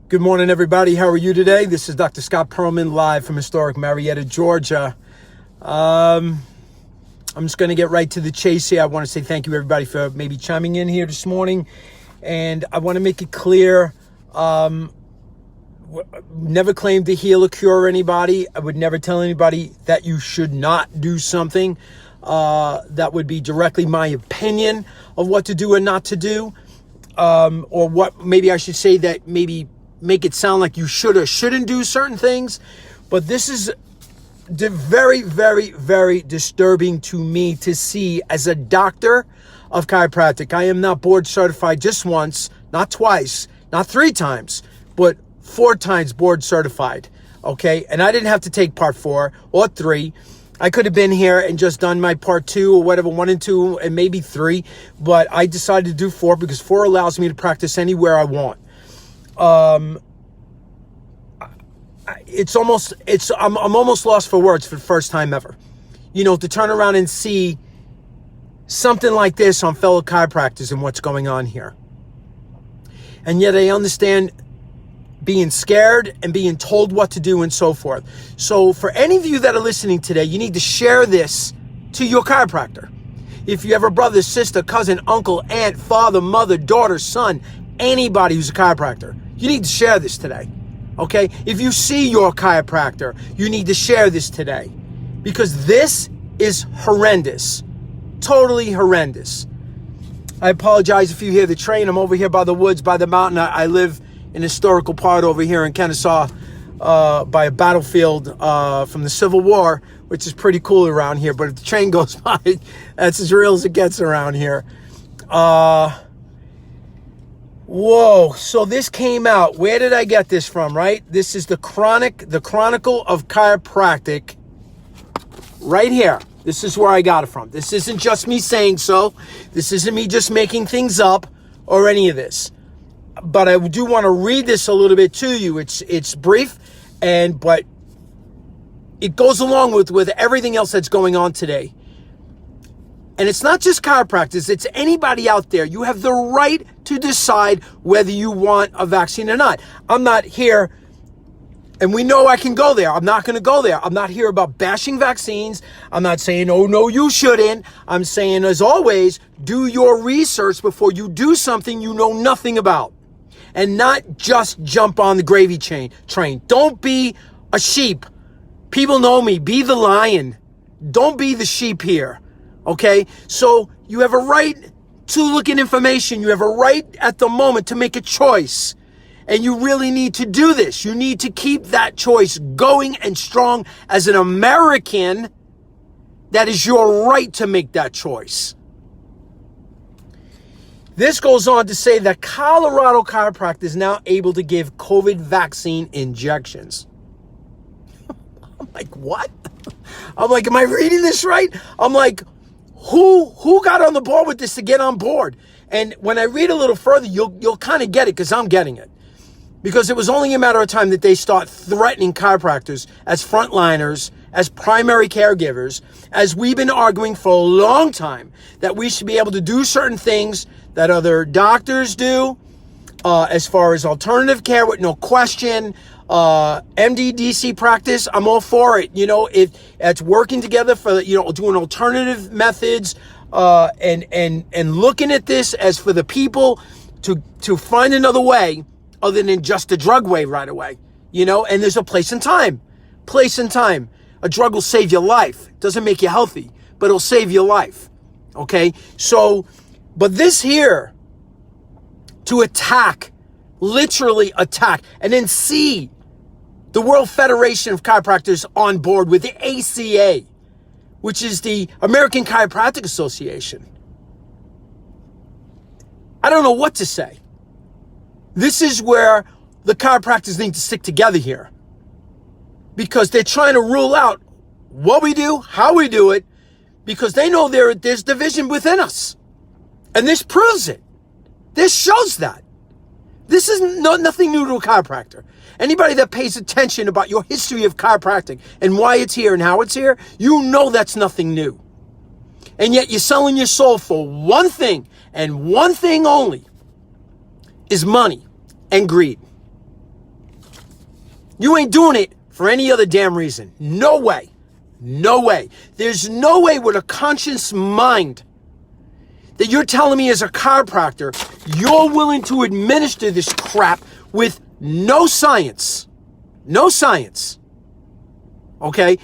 Good morning, everybody. How are you today? This is Dr. Scott Perlman, live from historic Marietta, Georgia. I'm just going to get right to the chase here. I want to say thank you, everybody, for maybe chiming in here this morning. And I want to make it clear, never claim to heal or cure anybody. I would never tell anybody that you should not do something. That would be directly my opinion of what to do and not to do. Or what maybe I should say that maybe make it sound like you should or shouldn't do certain things. But this is very, very, very disturbing to me to see as a doctor of chiropractic. I am not board certified just once, not twice, not 3 times, but 4 times board certified. Okay. And I didn't have to take part 4 or 3. I could have been here and just done my part 2 or whatever, 1 and 2 and maybe 3, but I decided to do 4 because 4 allows me to practice anywhere I want. I'm almost lost for words for the first time ever. You know, to turn around and see something like this on fellow chiropractors and what's going on here. And yet I understand being scared and being told what to do and so forth. So for any of you that are listening today, you need to share this to your chiropractor. If you have a brother, sister, cousin, uncle, aunt, father, mother, daughter, son, anybody who's a chiropractor, you need to share this today. Okay? If you see your chiropractor, you need to share this today. Because this is horrendous. Totally horrendous. I apologize if you hear the train. I'm over here by the woods, by the mountain. I live in a historical part over here in Kennesaw, by a battlefield from the Civil War, which is pretty cool around here. But if the train goes by, that's as real as it gets around here. Whoa, so this came out. Where did I get this from, right? This is the Chronicle of Chiropractic right here. This is where I got it from. This isn't just me saying so. This isn't me just making things up or any of this. But I do want to read this a little bit to you. It's brief, but it goes along with everything else that's going on today. And it's not just chiropractors, it's anybody out there. You have the right to decide whether you want a vaccine or not. I'm not here, and we know I can go there. I'm not going to go there. I'm not here about bashing vaccines. I'm not saying, oh, no, you shouldn't. I'm saying, as always, do your research before you do something you know nothing about. And not just jump on the gravy train. Don't be a sheep. People know me. Be the lion. Don't be the sheep here. Okay, so you have a right to look at information. You have a right at the moment to make a choice. And you really need to do this. You need to keep that choice going and strong as an American. That is your right to make that choice. This goes on to say that Colorado chiropractor is now able to give COVID vaccine injections. I'm like, what? I'm like, am I reading this right? I'm like, who got on the board with this to get on board? And when I read a little further, you'll kind of get it, because I'm getting it. Because it was only a matter of time that they start threatening chiropractors as frontliners, as primary caregivers, as we've been arguing for a long time, that we should be able to do certain things that other doctors do, as far as alternative care with no question. MD-DC practice, I'm all for it. You know, if it's working together for, doing alternative methods, and looking at this as for the people to find another way other than just a drug way right away, and there's a place and time. A drug will save your life. It doesn't make you healthy, but it'll save your life. Okay. So, but this here to literally attack, and then see the World Federation of Chiropractors on board with the ACA, which is the American Chiropractic Association. I don't know what to say. This is where the chiropractors need to stick together here, because they're trying to rule out what we do, how we do it, because they know there's division within us. And this proves it. This shows that. This is nothing new to a chiropractor. Anybody that pays attention about your history of chiropractic and why it's here and how it's here, you know that's nothing new. And yet you're selling your soul for one thing, and one thing only, is money and greed. You ain't doing it for any other damn reason. No way. No way. There's no way with a conscious mind that you're telling me as a chiropractor, you're willing to administer this crap with no science. No science. Okay?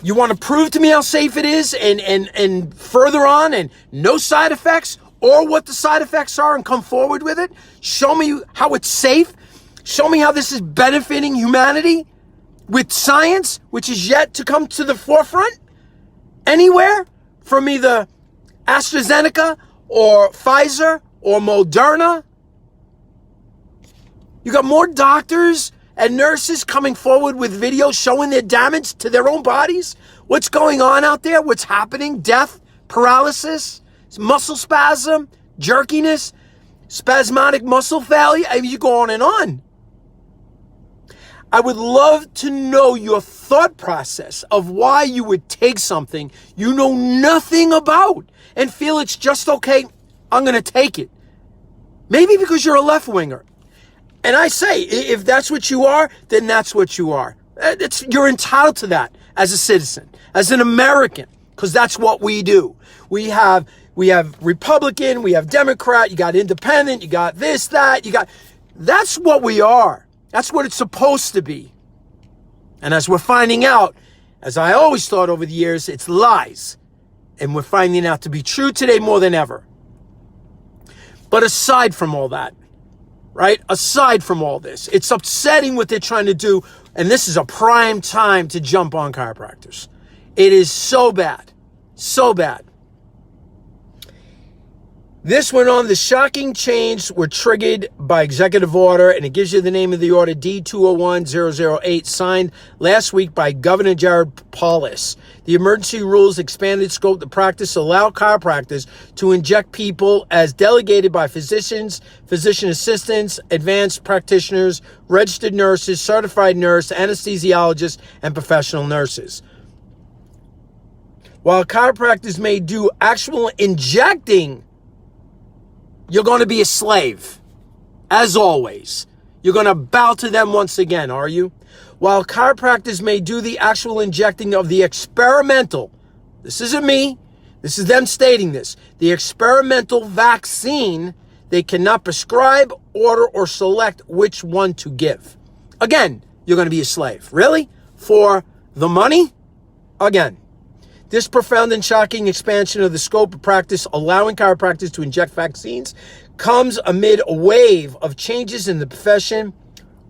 You want to prove to me how safe it is and further on and no side effects or what the side effects are and come forward with it? Show me how it's safe. Show me how this is benefiting humanity with science, which is yet to come to the forefront anywhere from either AstraZeneca or Pfizer or Moderna. You got more doctors and nurses coming forward with videos showing their damage to their own bodies. What's going on out there? What's happening? Death, paralysis, muscle spasm, jerkiness, spasmodic muscle failure. I mean, you go on and on. I would love to know your thought process of why you would take something you know nothing about and feel it's just okay, I'm going to take it. Maybe because you're a left-winger. And I say, if that's what you are, then that's what you are. You're entitled to that as a citizen, as an American, because that's what we do. We have Republican, we have Democrat, you got independent, you got this, that, that's what we are. That's what it's supposed to be. And as we're finding out, as I always thought over the years, it's lies. And we're finding out to be true today more than ever. But aside from all that, right? Aside from all this, it's upsetting what they're trying to do. And this is a prime time to jump on chiropractors. It is so bad. So bad. This went on. The shocking change were triggered by executive order, and it gives you the name of the order, D-201-008, signed last week by Governor Jared Polis. The emergency rules expanded scope to practice allow chiropractors to inject people as delegated by physicians, physician assistants, advanced practitioners, registered nurses, certified nurse, anesthesiologists, and professional nurses. While chiropractors may do actual injecting, you're going to be a slave, as always. You're going to bow to them once again, are you? While chiropractors may do the actual injecting of the experimental, this isn't me, this is them stating this, the experimental vaccine, they cannot prescribe, order, or select which one to give. Again, you're going to be a slave. Really? For the money? Again. This profound and shocking expansion of the scope of practice allowing chiropractors to inject vaccines comes amid a wave of changes in the profession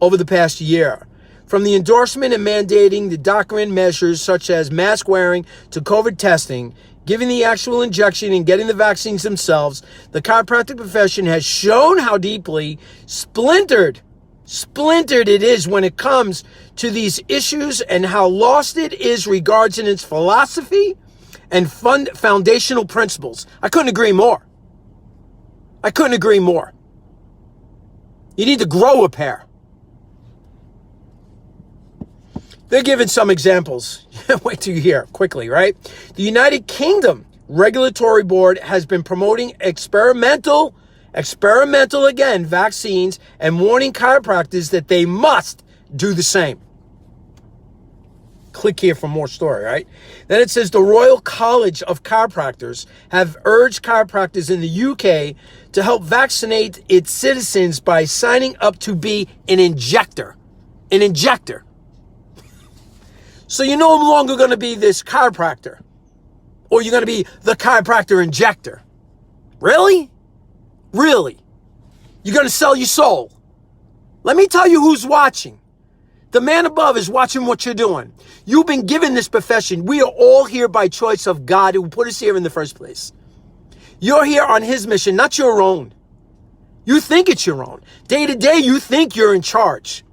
over the past year. From the endorsement and mandating the document measures such as mask wearing to COVID testing, giving the actual injection and getting the vaccines themselves, the chiropractic profession has shown how deeply splintered it is when it comes to these issues and how lost it is regards in its philosophy and foundational principles. I couldn't agree more. You need to grow a pair. They're giving some examples. Wait till you hear quickly, right? The United Kingdom Regulatory Board has been promoting experimental again, vaccines and warning chiropractors that they must do the same. Click here for more story, right? Then it says the Royal College of Chiropractors have urged chiropractors in the UK to help vaccinate its citizens by signing up to be an injector. An injector. So you're no longer going to be this chiropractor, or you're going to be the chiropractor injector. Really? Really? You're going to sell your soul? Let me tell you who's watching. The man above is watching what you're doing. You've been given this profession. We are all here by choice of God who put us here in the first place. You're here on his mission, not your own. You think it's your own. Day to day, you think you're in charge.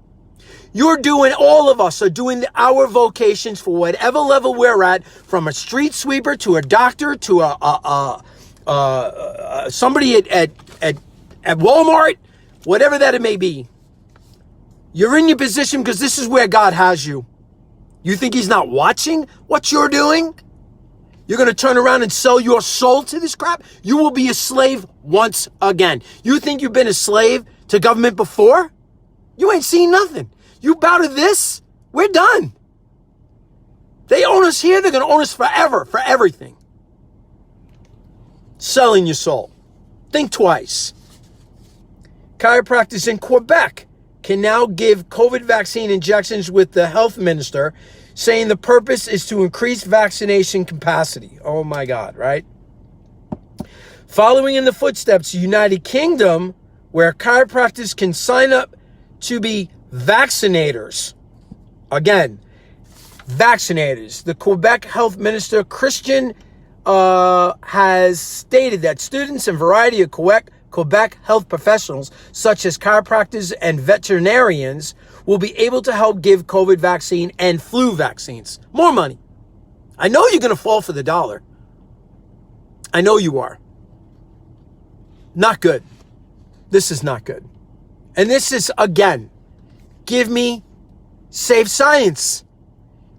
You're doing, all of us are doing our vocations for whatever level we're at, from a street sweeper to a doctor to somebody at Walmart, whatever that it may be. You're in your position because this is where God has you. You think he's not watching what you're doing? You're going to turn around and sell your soul to this crap? You will be a slave once again. You think you've been a slave to government before? You ain't seen nothing. You bow to this, we're done. They own us here, they're going to own us forever, for everything. Selling your soul. Think twice. Chiropractors in Quebec can now give COVID vaccine injections with the health minister, saying the purpose is to increase vaccination capacity. Oh my God, right? Following in the footsteps of United Kingdom, where chiropractors can sign up to be vaccinators. Again, vaccinators. The Quebec Health Minister, Christian, has stated that students and variety of Quebec health professionals, such as chiropractors and veterinarians, will be able to help give COVID vaccine and flu vaccines. More money. I know you're going to fall for the dollar. I know you are. Not good. This is not good. And this is, again, give me safe science.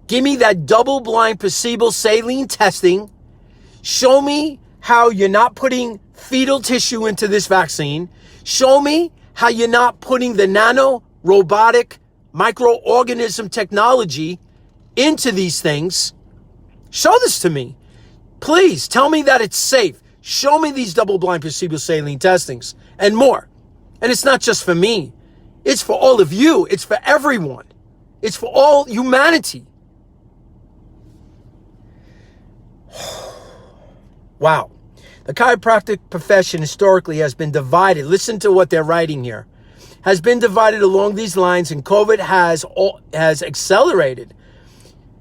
Give me that double-blind placebo saline testing. Show me how you're not putting fetal tissue into this vaccine. Show me how you're not putting the nano-robotic microorganism technology into these things. Show this to me. Please tell me that it's safe. Show me these double-blind placebo saline testings and more. And it's not just for me. It's for all of you. It's for everyone. It's for all humanity. Wow. The chiropractic profession historically has been divided. Listen to what they're writing here. Has been divided along these lines, and COVID has accelerated.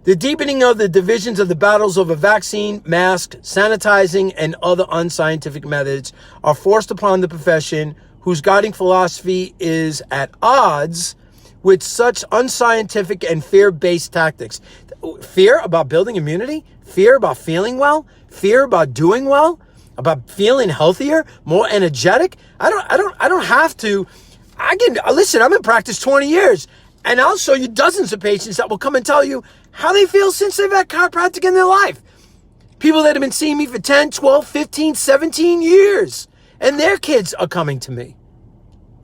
The deepening of the divisions of the battles over vaccine, mask, sanitizing, and other unscientific methods are forced upon the profession, whose guiding philosophy is at odds with such unscientific and fear-based tactics. Fear about building immunity, fear about feeling well, fear about doing well, about feeling healthier, more energetic. I don't have to. Listen, I'm in practice 20 years, and I'll show you dozens of patients that will come and tell you how they feel since they've had chiropractic in their life. People that have been seeing me for 10, 12, 15, 17 years, and their kids are coming to me.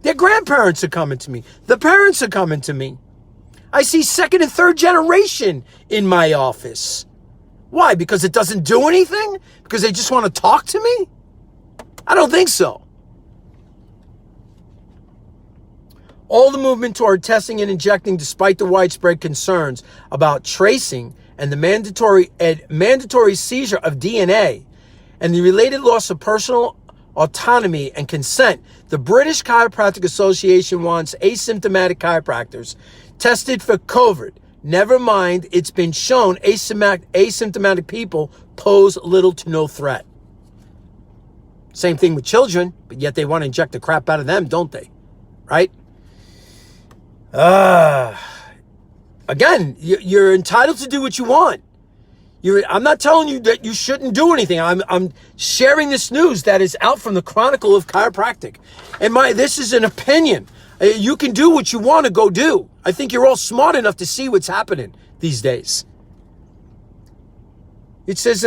Their grandparents are coming to me. The parents are coming to me. I see second and third generation in my office. Why? Because it doesn't do anything? Because they just want to talk to me? I don't think so. All the movement toward testing and injecting, despite the widespread concerns about tracing and the mandatory seizure of DNA and the related loss of personal autonomy and consent, the British Chiropractic Association wants asymptomatic chiropractors tested for COVID. Never mind, it's been shown asymptomatic people pose little to no threat. Same thing with children, but yet they want to inject the crap out of them, don't they? Right? Again, you're entitled to do what you want. I'm not telling you that you shouldn't do anything. I'm sharing this news that is out from the Chronicle of Chiropractic. And this is an opinion. You can do what you want to go do. I think you're all smart enough to see what's happening these days. It says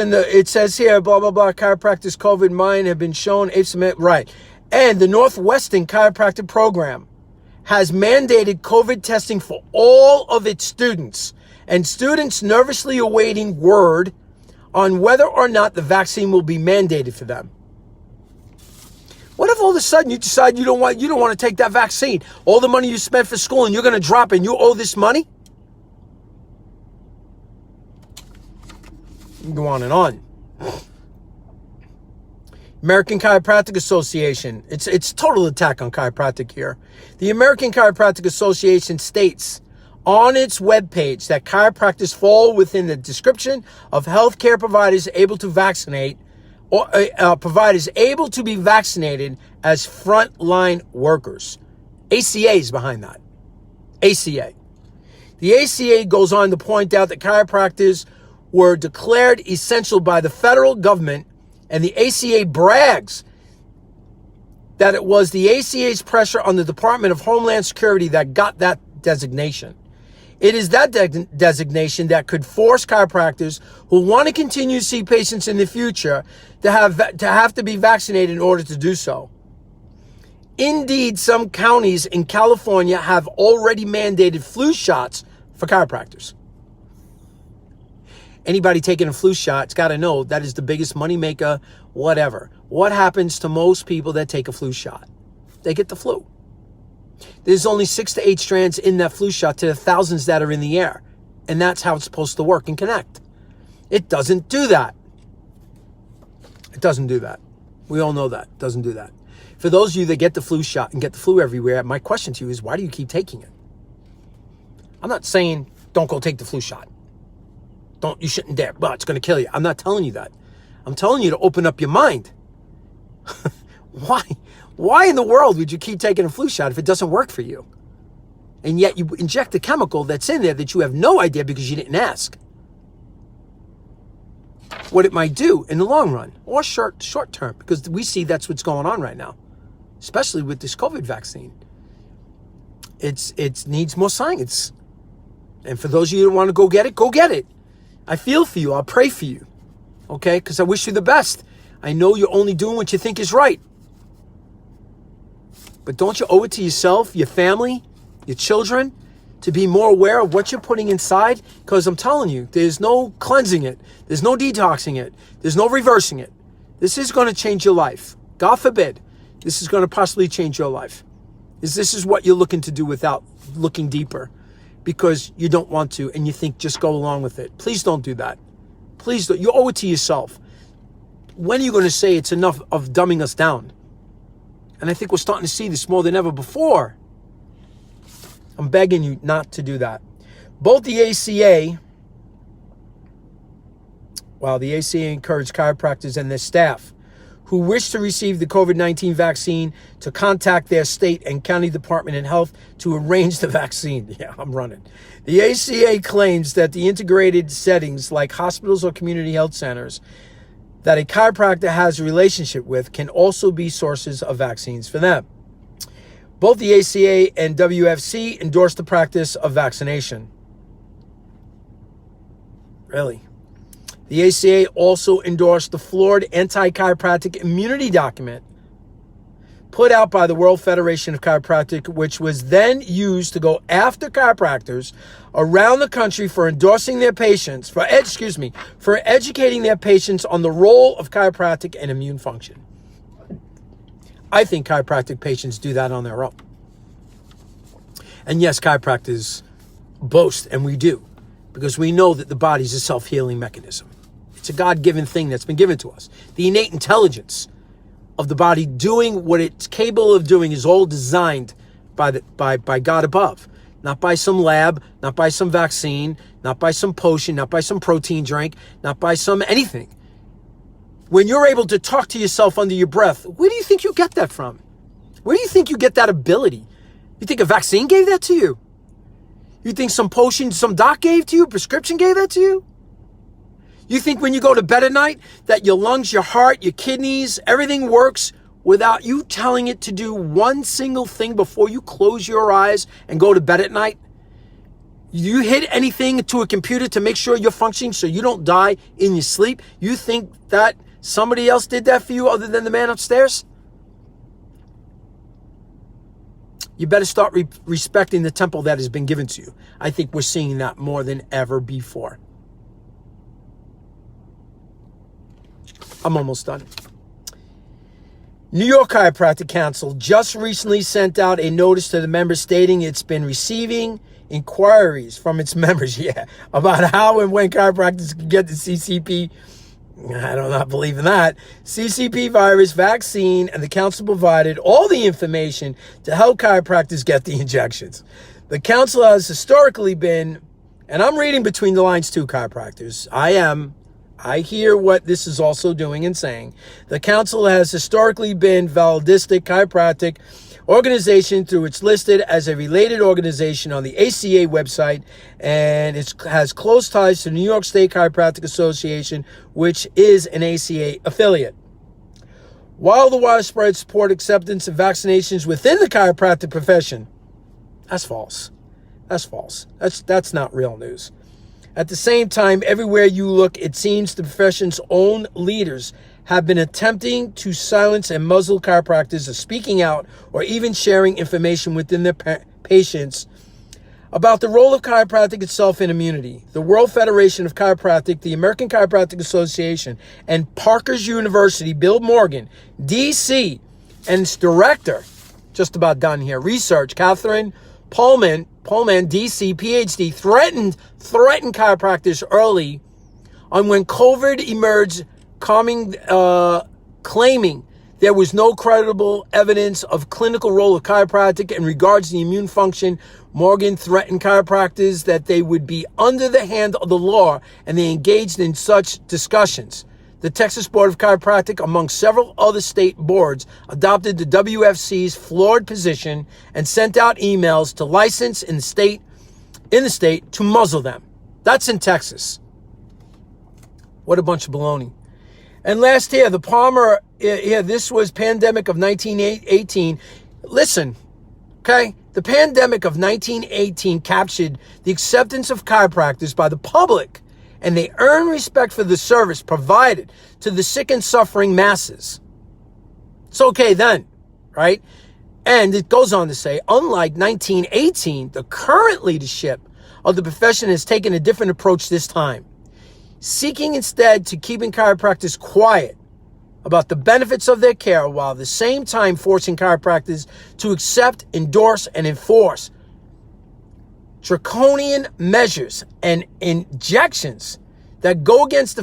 here, blah, blah, blah, chiropractors COVID mine have been shown asymptomatic, right. And the Northwestern Chiropractic Program has mandated COVID testing for all of its students, and students nervously awaiting word on whether or not the vaccine will be mandated for them. What if all of a sudden you decide you don't want to take that vaccine? All the money you spent for school and you're going to drop it and you owe this money? You can go on and on. American Chiropractic Association. It's total attack on chiropractic here. The American Chiropractic Association states on its webpage that chiropractors fall within the description of healthcare providers able to vaccinate or providers able to be vaccinated as frontline workers. ACA is behind that. ACA. The ACA goes on to point out that chiropractors were declared essential by the federal government, and the ACA brags that it was the ACA's pressure on the Department of Homeland Security that got that designation. It is that designation that could force chiropractors who want to continue to see patients in the future to have to be vaccinated in order to do so. Indeed, some counties in California have already mandated flu shots for chiropractors. Anybody taking a flu shot's got to know that is the biggest moneymaker, whatever. What happens to most people that take a flu shot? They get the flu. There's only 6 to 8 strands in that flu shot to the thousands that are in the air. And that's how it's supposed to work and connect. It doesn't do that. It doesn't do that. We all know that. It doesn't do that. For those of you that get the flu shot and get the flu everywhere, my question to you is, why do you keep taking it? I'm not saying don't go take the flu shot. You shouldn't dare. Well, it's going to kill you. I'm not telling you that. I'm telling you to open up your mind. Why in the world would you keep taking a flu shot if it doesn't work for you? And yet you inject a chemical that's in there that you have no idea because you didn't ask what it might do in the long run or short term, because we see that's what's going on right now, especially with this COVID vaccine. It needs more science. And for those of you that want to go get it. I feel for you. I'll pray for you. Okay? Because I wish you the best. I know you're only doing what you think is right. But don't you owe it to yourself, your family, your children, to be more aware of what you're putting inside? Because I'm telling you, there's no cleansing it. There's no detoxing it. There's no reversing it. This is going to change your life. God forbid, this is going to possibly change your life. This is what you're looking to do without looking deeper, because you don't want to and you think just go along with it. Please don't do that. Please don't. You owe it to yourself. When are you going to say it's enough of dumbing us down? And I think we're starting to see this more than ever before. I'm begging you not to do that. Both the ACA encouraged chiropractors and their staff who wish to receive the COVID-19 vaccine to contact their state and county department of health to arrange the vaccine. Yeah, I'm running. The ACA claims that the integrated settings like hospitals or community health centers that a chiropractor has a relationship with can also be sources of vaccines for them. Both the ACA and WFC endorse the practice of vaccination. Really? The ACA also endorsed the flawed anti-chiropractic immunity document put out by the World Federation of Chiropractic, which was then used to go after chiropractors around the country for endorsing their patients, for educating their patients on the role of chiropractic and immune function. I think chiropractic patients do that on their own. And yes, chiropractors boast, and we do, because we know that the body is a self-healing mechanism. It's a God-given thing that's been given to us. The innate intelligence of the body doing what it's capable of doing is all designed by God above. Not by some lab, not by some vaccine, not by some potion, not by some protein drink, not by some anything. When you're able to talk to yourself under your breath, where do you think you get that from? Where do you think you get that ability? You think a vaccine gave that to you? You think some potion some doc gave to you, prescription gave that to you? You think when you go to bed at night that your lungs, your heart, your kidneys, everything works without you telling it to do one single thing before you close your eyes and go to bed at night? You hit anything to a computer to make sure you're functioning so you don't die in your sleep? You think that somebody else did that for you other than the man upstairs? You better start respecting the temple that has been given to you. I think we're seeing that more than ever before. I'm almost done. New York Chiropractic Council just recently sent out a notice to the members stating it's been receiving inquiries from its members, about how and when chiropractors can get the CCP. I do not believe in that. CCP virus vaccine, and the council provided all the information to help chiropractors get the injections. The council has historically been, and I'm reading between the lines too, chiropractors. I hear what this is also doing and saying. The council has historically been validistic chiropractic organization through it's listed as a related organization on the ACA website, and it has close ties to the New York State Chiropractic Association, which is an ACA affiliate. While the widespread support acceptance of vaccinations within the chiropractic profession, that's false. That's false. That's not real news. At the same time, everywhere you look, it seems the profession's own leaders have been attempting to silence and muzzle chiropractors of speaking out or even sharing information within their patients about the role of chiropractic itself in immunity. The World Federation of Chiropractic, the American Chiropractic Association, and Parker's University, Bill Morgan, D.C., and its director, just about done here, research, Catherine Pullman, D.C., Ph.D., threatened chiropractors early on when COVID emerged, claiming there was no credible evidence of clinical role of chiropractic in regards to the immune function. Morgan threatened chiropractors that they would be under the hand of the law, and they engaged in such discussions. The Texas Board of Chiropractic, among several other state boards, adopted the WFC's flawed position and sent out emails to license in the state to muzzle them. That's in Texas. What a bunch of baloney. And last year, the Palmer, this was pandemic of 1918. Listen, okay? The pandemic of 1918 captured the acceptance of chiropractors by the public, and they earned respect for the service provided to the sick and suffering masses. It's okay then, right? And it goes on to say, unlike 1918, the current leadership of the profession has taken a different approach this time, seeking instead to keeping chiropractors quiet about the benefits of their care, while at the same time forcing chiropractors to accept, endorse, and enforce draconian measures and injections that go against the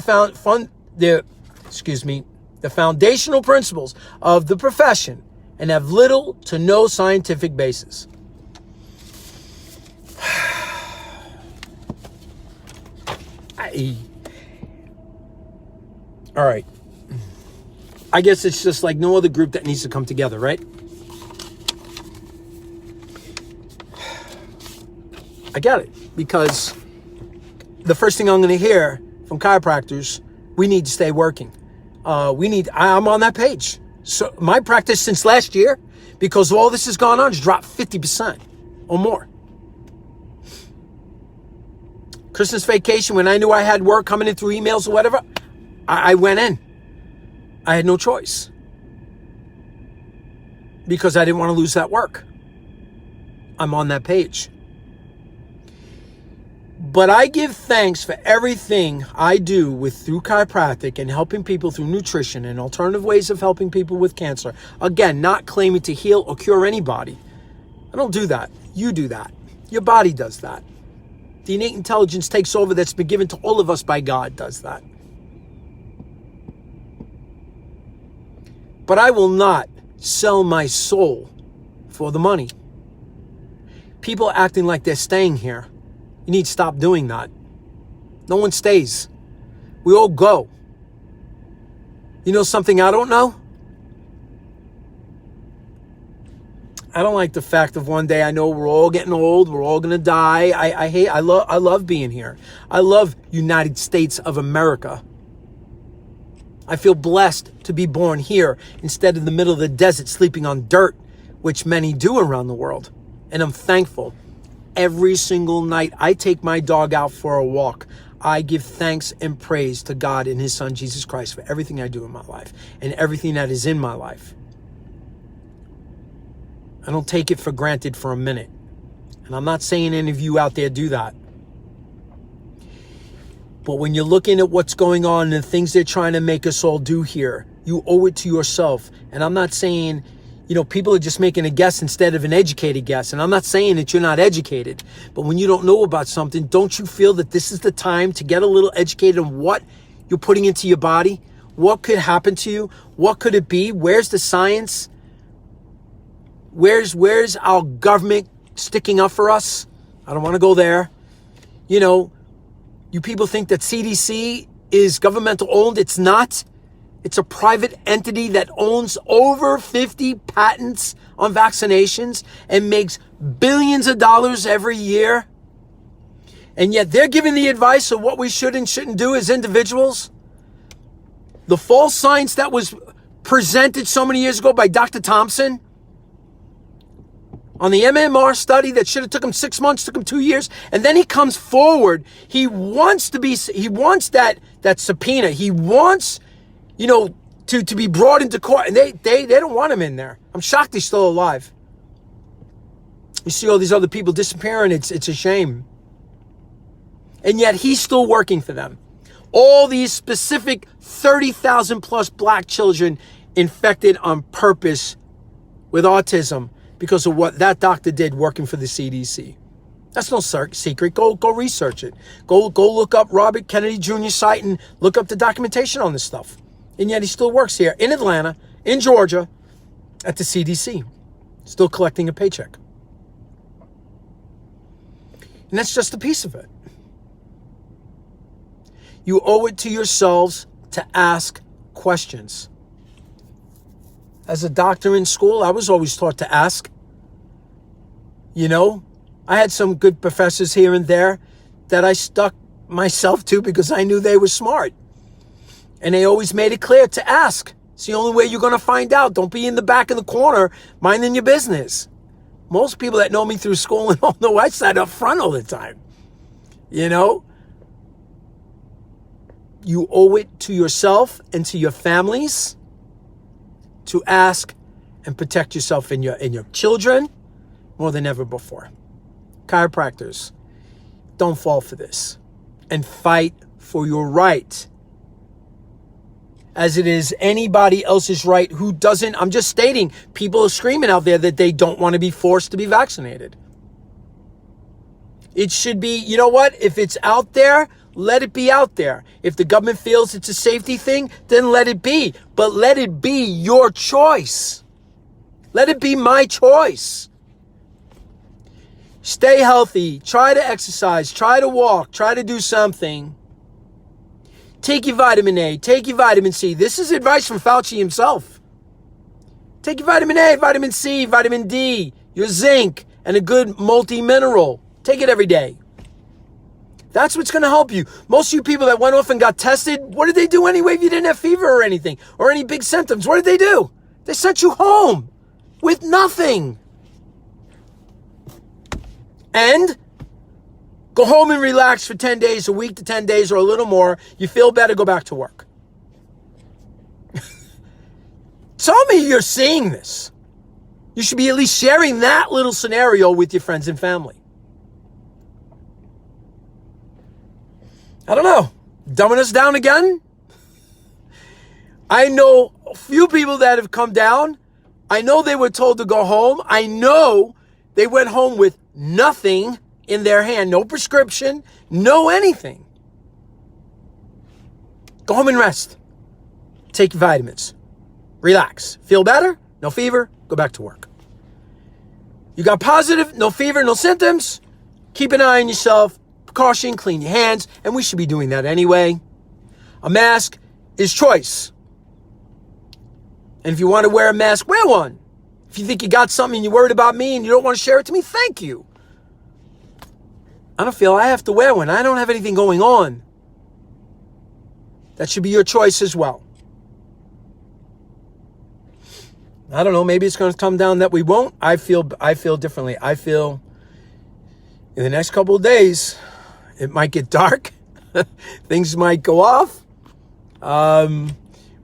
foundational principles of the profession and have little to no scientific basis. All right. I guess it's just like no other group that needs to come together, right? I get it, because the first thing I'm going to hear from chiropractors, we need to stay working. I'm on that page. So my practice since last year, because all this has gone on, has dropped 50% or more. Christmas vacation, when I knew I had work coming in through emails or whatever, I went in. I had no choice, because I didn't want to lose that work. I'm on that page. But I give thanks for everything I do through chiropractic and helping people through nutrition and alternative ways of helping people with cancer. Again, not claiming to heal or cure anybody. I don't do that. You do that. Your body does that. The innate intelligence takes over that's been given to all of us by God does that. But I will not sell my soul for the money. People acting like they're staying here. You need to stop doing that. No one stays. We all go. You know something I don't know? I don't like the fact of one day I know we're all getting old, we're all going to die. I love being here. I love United States of America. I feel blessed to be born here instead of the middle of the desert sleeping on dirt, which many do around the world. And I'm thankful. Every single night I take my dog out for a walk. I give thanks and praise to God and His Son, Jesus Christ, for everything I do in my life and everything that is in my life. I don't take it for granted for a minute. And I'm not saying any of you out there do that. But when you're looking at what's going on and the things they're trying to make us all do here, you owe it to yourself. And I'm not saying, people are just making a guess instead of an educated guess. And I'm not saying that you're not educated. But when you don't know about something, don't you feel that this is the time to get a little educated on what you're putting into your body? What could happen to you? What could it be? Where's the science? Where's our government sticking up for us? I don't want to go there. You people think that CDC is governmental owned. It's not. It's a private entity that owns over 50 patents on vaccinations and makes billions of dollars every year. And yet they're giving the advice of what we should and shouldn't do as individuals. The false science that was presented so many years ago by Dr. Thompson on the MMR study that should have took him 6 months, took him 2 years. And then he comes forward. He wants that subpoena. He wants, to be brought into court, and they don't want him in there. I'm shocked he's still alive. You see all these other people disappearing, it's a shame. And yet he's still working for them. All these specific 30,000 plus black children infected on purpose with autism because of what that doctor did working for the CDC. That's no secret. Go research it. Go look up Robert Kennedy Jr.'s site and look up the documentation on this stuff. And yet he still works here in Atlanta, in Georgia, at the CDC, still collecting a paycheck. And that's just a piece of it. You owe it to yourselves to ask questions. As a doctor in school, I was always taught to ask. You know, I had some good professors here and there that I stuck myself to because I knew they were smart. And they always made it clear to ask. It's the only way you're going to find out. Don't be in the back of the corner minding your business. Most people that know me through school and all know I sat up front all the time. You know? You owe it to yourself and to your families to ask and protect yourself and your children more than ever before. Chiropractors, don't fall for this and fight for your right. As it is anybody else's right who doesn't. I'm just stating, people are screaming out there that they don't want to be forced to be vaccinated. It should be, you know what? If it's out there, let it be out there. If the government feels it's a safety thing, then let it be. But let it be your choice. Let it be my choice. Stay healthy. Try to exercise. Try to walk. Try to do something. Take your vitamin A. Take your vitamin C. This is advice from Fauci himself. Take your vitamin A, vitamin C, vitamin D, your zinc, and a good multi-mineral. Take it every day. That's what's going to help you. Most of you people that went off and got tested, what did they do anyway if you didn't have fever or anything or any big symptoms? What did they do? They sent you home with nothing. And go home and relax for 10 days, a week to 10 days or a little more. You feel better, go back to work. Tell me you're seeing this. You should be at least sharing that little scenario with your friends and family. I don't know. Dumbing us down again? I know a few people that have come down. I know they were told to go home. I know they went home with nothing in their hand. No prescription. No anything. Go home and rest. Take your vitamins. Relax. Feel better? No fever? Go back to work. You got positive? No fever? No symptoms? Keep an eye on yourself. Precaution, clean your hands, and we should be doing that anyway. A mask is choice. And if you want to wear a mask, wear one. If you think you got something and you're worried about me and you don't want to share it to me, thank you. I don't feel I have to wear one. I don't have anything going on. That should be your choice as well. I don't know, maybe it's going to come down that we won't. I feel differently. I feel in the next couple of days, it might get dark. Things might go off.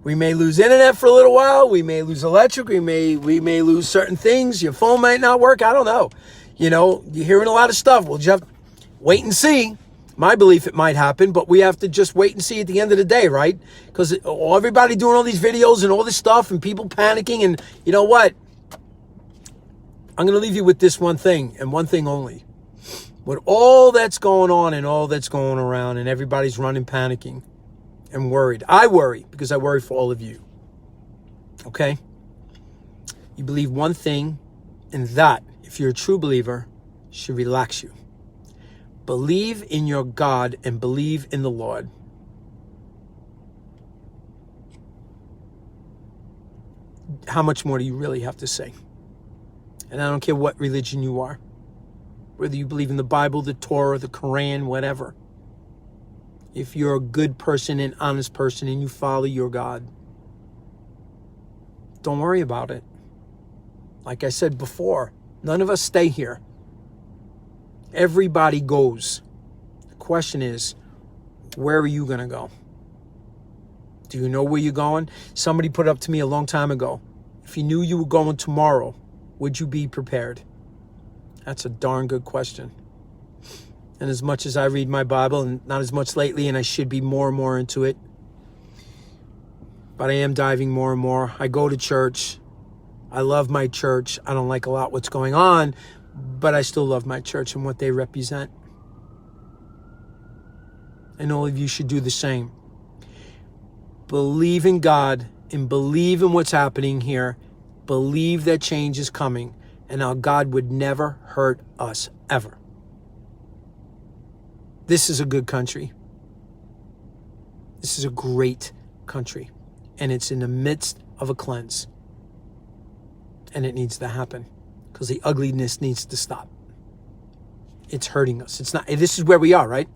We may lose internet for a little while. We may lose electric. We may lose certain things. Your phone might not work. I don't know. You know, you're hearing a lot of stuff. We'll just have to wait and see. My belief, it might happen, but we have to just wait and see at the end of the day, right? Because everybody doing all these videos and all this stuff and people panicking. And you know what? I'm going to leave you with this one thing and one thing only. With all that's going on and all that's going around and everybody's running, panicking and worried. I worry because I worry for all of you. Okay? You believe one thing, and that, if you're a true believer, should relax you. Believe in your God and believe in the Lord. How much more do you really have to say? And I don't care what religion you are. Whether you believe in the Bible, the Torah, the Quran, whatever. If you're a good person, an honest person, and you follow your God, don't worry about it. Like I said before, none of us stay here. Everybody goes. The question is, where are you going to go? Do you know where you're going? Somebody put up to me a long time ago, if you knew you were going tomorrow, would you be prepared? That's a darn good question. And as much as I read my Bible, and not as much lately, and I should be more and more into it, but I am diving more and more. I go to church. I love my church. I don't like a lot what's going on, but I still love my church and what they represent. And all of you should do the same. Believe in God and believe in what's happening here. Believe that change is coming and how God would never hurt us, ever. This is a good country. This is a great country. And it's in the midst of a cleanse. And it needs to happen because the ugliness needs to stop. It's hurting us. It's not. This is where we are, right?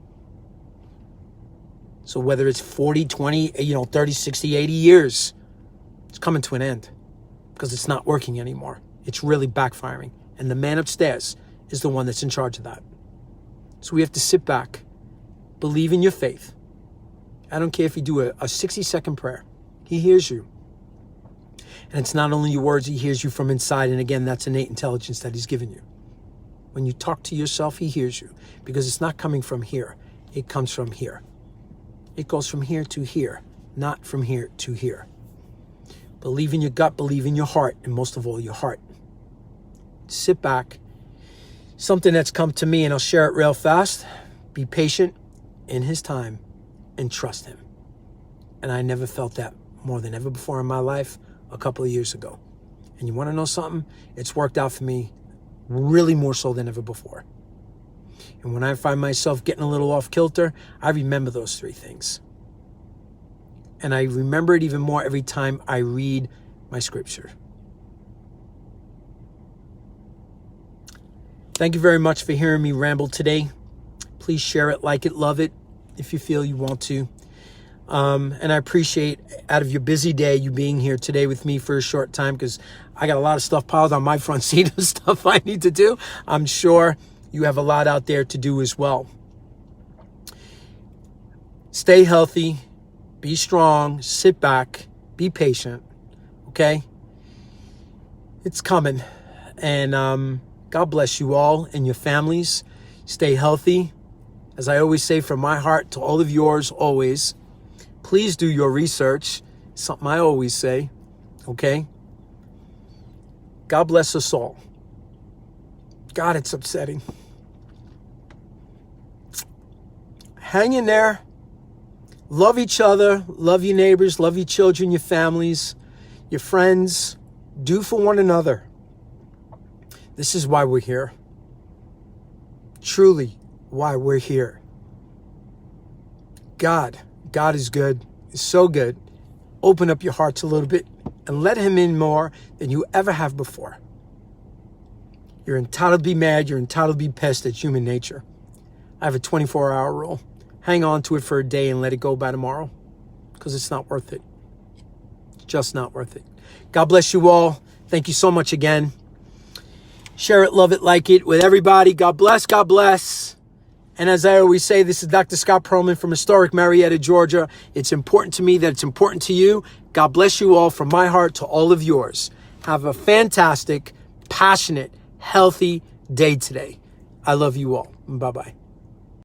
So whether it's 40, 20, 30, 60, 80 years, it's coming to an end because it's not working anymore. It's really backfiring. And the man upstairs is the one that's in charge of that. So we have to sit back, believe in your faith. I don't care if you do a 60-second prayer. He hears you. And it's not only your words, he hears you from inside. And again, that's innate intelligence that he's given you. When you talk to yourself, he hears you because it's not coming from here. It comes from here. It goes from here to here, not from here to here. Believe in your gut, believe in your heart, and most of all, your heart. Sit back. Something that's come to me, and I'll share it real fast. Be patient in his time and trust him. And I never felt that more than ever before in my life a couple of years ago. And you want to know something? It's worked out for me really more so than ever before. And when I find myself getting a little off kilter, I remember those three things. And I remember it even more every time I read my scripture. Thank you very much for hearing me ramble today. Please share it, like it, love it, if you feel you want to. And I appreciate, out of your busy day, you being here today with me for a short time, because I got a lot of stuff piled on my front seat of stuff I need to do. I'm sure you have a lot out there to do as well. Stay healthy, be strong, sit back, be patient, okay? It's coming. And God bless you all and your families. Stay healthy. As I always say, from my heart to all of yours, always, please do your research. Something I always say, okay? God bless us all. God, it's upsetting. Hang in there. Love each other. Love your neighbors. Love your children, your families, your friends. Do for one another. This is why we're here. Truly why we're here. God is good. He's so good. Open up your hearts a little bit and let him in more than you ever have before. You're entitled to be mad. You're entitled to be pissed. It's human nature. I have a 24-hour rule. Hang on to it for a day and let it go by tomorrow, because it's not worth it. It's just not worth it. God bless you all. Thank you so much again. Share it, love it, like it with everybody. God bless. God bless. And as I always say, this is Dr. Scott Perlman from historic Marietta, Georgia. It's important to me that it's important to you. God bless you all from my heart to all of yours. Have a fantastic, passionate, healthy day today. I love you all. Bye-bye.